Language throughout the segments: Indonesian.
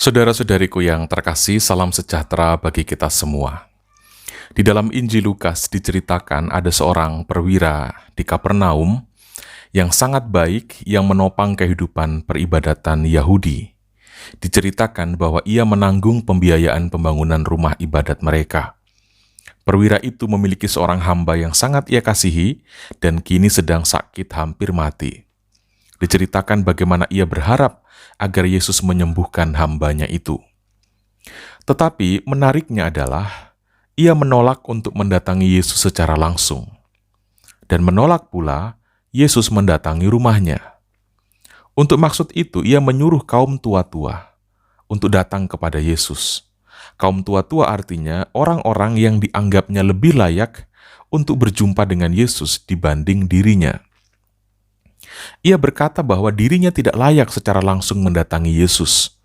Saudara-saudariku yang terkasih, salam sejahtera bagi kita semua. Di dalam Injil Lukas diceritakan ada seorang perwira di Kapernaum yang sangat baik yang menopang kehidupan peribadatan Yahudi. Diceritakan bahwa ia menanggung pembiayaan pembangunan rumah ibadat mereka. Perwira itu memiliki seorang hamba yang sangat ia kasihi dan kini sedang sakit hampir mati. Diceritakan bagaimana ia berharap agar Yesus menyembuhkan hambanya itu. Tetapi menariknya adalah, ia menolak untuk mendatangi Yesus secara langsung. Dan menolak pula Yesus mendatangi rumahnya. Untuk maksud itu, ia menyuruh kaum tua-tua untuk datang kepada Yesus. Kaum tua-tua artinya orang-orang yang dianggapnya lebih layak untuk berjumpa dengan Yesus dibanding dirinya. Ia berkata bahwa dirinya tidak layak secara langsung mendatangi Yesus,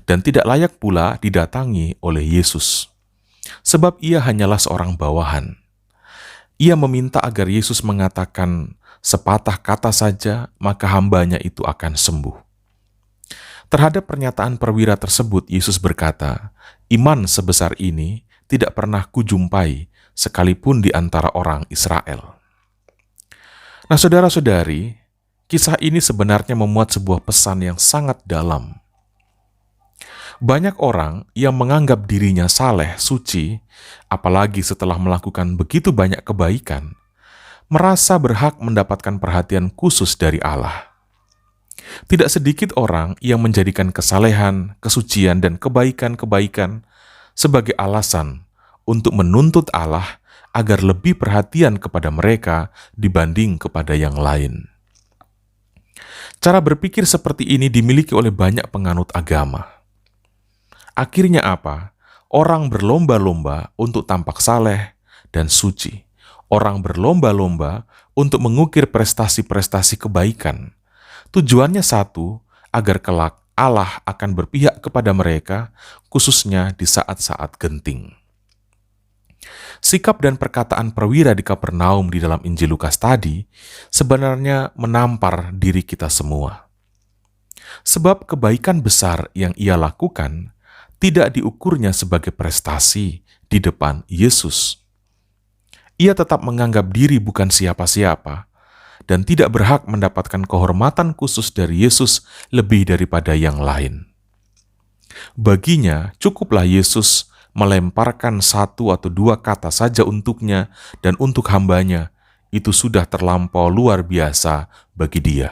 dan tidak layak pula didatangi oleh Yesus, sebab ia hanyalah seorang bawahan. Ia meminta agar Yesus mengatakan sepatah kata saja, maka hambanya itu akan sembuh. Terhadap pernyataan perwira tersebut, Yesus berkata, "Iman sebesar ini tidak pernah kujumpai sekalipun di antara orang Israel." Nah, saudara-saudari, kisah ini sebenarnya memuat sebuah pesan yang sangat dalam. Banyak orang yang menganggap dirinya saleh, suci, apalagi setelah melakukan begitu banyak kebaikan, merasa berhak mendapatkan perhatian khusus dari Allah. Tidak sedikit orang yang menjadikan kesalehan, kesucian, dan kebaikan-kebaikan sebagai alasan untuk menuntut Allah agar lebih perhatian kepada mereka dibanding kepada yang lain. Cara berpikir seperti ini dimiliki oleh banyak penganut agama. Akhirnya apa? Orang berlomba-lomba untuk tampak saleh dan suci. Orang berlomba-lomba untuk mengukir prestasi-prestasi kebaikan. Tujuannya satu, agar kelak Allah akan berpihak kepada mereka, khususnya di saat-saat genting. Sikap dan perkataan perwira di Kapernaum di dalam Injil Lukas tadi sebenarnya menampar diri kita semua. Sebab kebaikan besar yang ia lakukan tidak diukurnya sebagai prestasi di depan Yesus. Ia tetap menganggap diri bukan siapa-siapa dan tidak berhak mendapatkan kehormatan khusus dari Yesus lebih daripada yang lain. Baginya, cukuplah Yesus melemparkan satu atau dua kata saja untuknya dan untuk hambanya, itu sudah terlampau luar biasa bagi dia.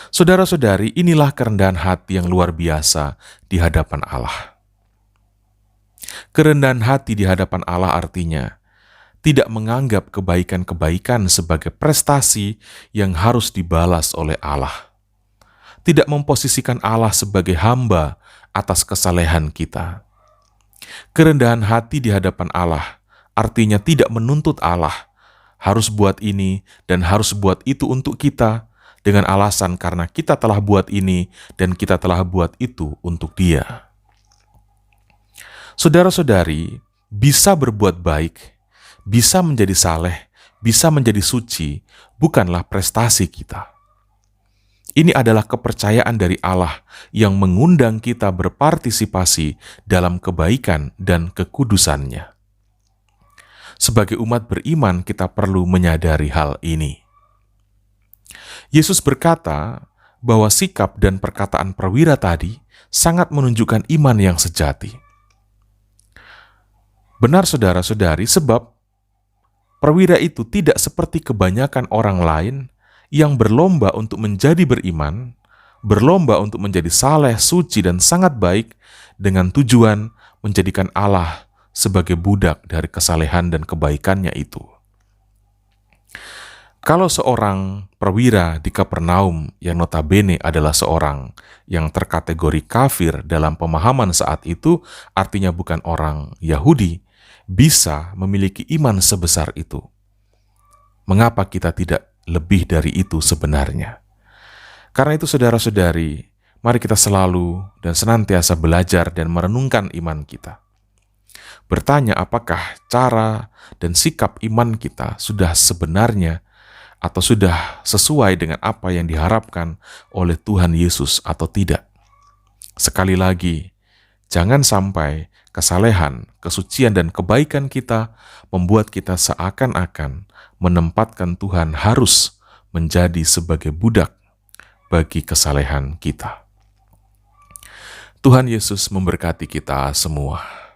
Saudara-saudari, inilah kerendahan hati yang luar biasa di hadapan Allah. Kerendahan hati di hadapan Allah artinya tidak menganggap kebaikan-kebaikan sebagai prestasi yang harus dibalas oleh Allah. Tidak memposisikan Allah sebagai hamba atas kesalehan kita. Kerendahan hati di hadapan Allah artinya tidak menuntut Allah harus buat ini dan harus buat itu untuk kita dengan alasan karena kita telah buat ini dan kita telah buat itu untuk Dia. Saudara-saudari, bisa berbuat baik, bisa menjadi saleh, bisa menjadi suci, bukanlah prestasi kita. Ini adalah kepercayaan dari Allah yang mengundang kita berpartisipasi dalam kebaikan dan kekudusannya. Sebagai umat beriman, kita perlu menyadari hal ini. Yesus berkata bahwa sikap dan perkataan perwira tadi sangat menunjukkan iman yang sejati. Benar saudara-saudari, sebab perwira itu tidak seperti kebanyakan orang lain yang berlomba untuk menjadi beriman, berlomba untuk menjadi saleh, suci, dan sangat baik dengan tujuan menjadikan Allah sebagai budak dari kesalehan dan kebaikannya itu. Kalau seorang perwira di Kapernaum yang notabene adalah seorang yang terkategori kafir dalam pemahaman saat itu, artinya bukan orang Yahudi, bisa memiliki iman sebesar itu. Mengapa kita tidak lebih dari itu sebenarnya? Karena itu saudara-saudari, mari kita selalu dan senantiasa belajar dan merenungkan iman kita. Bertanya apakah cara dan sikap iman kita sudah sebenarnya atau sudah sesuai dengan apa yang diharapkan oleh Tuhan Yesus atau tidak. Sekali lagi, jangan sampai kesalehan, kesucian, dan kebaikan kita membuat kita seakan-akan menempatkan Tuhan harus menjadi sebagai budak bagi kesalehan kita. Tuhan Yesus memberkati kita semua.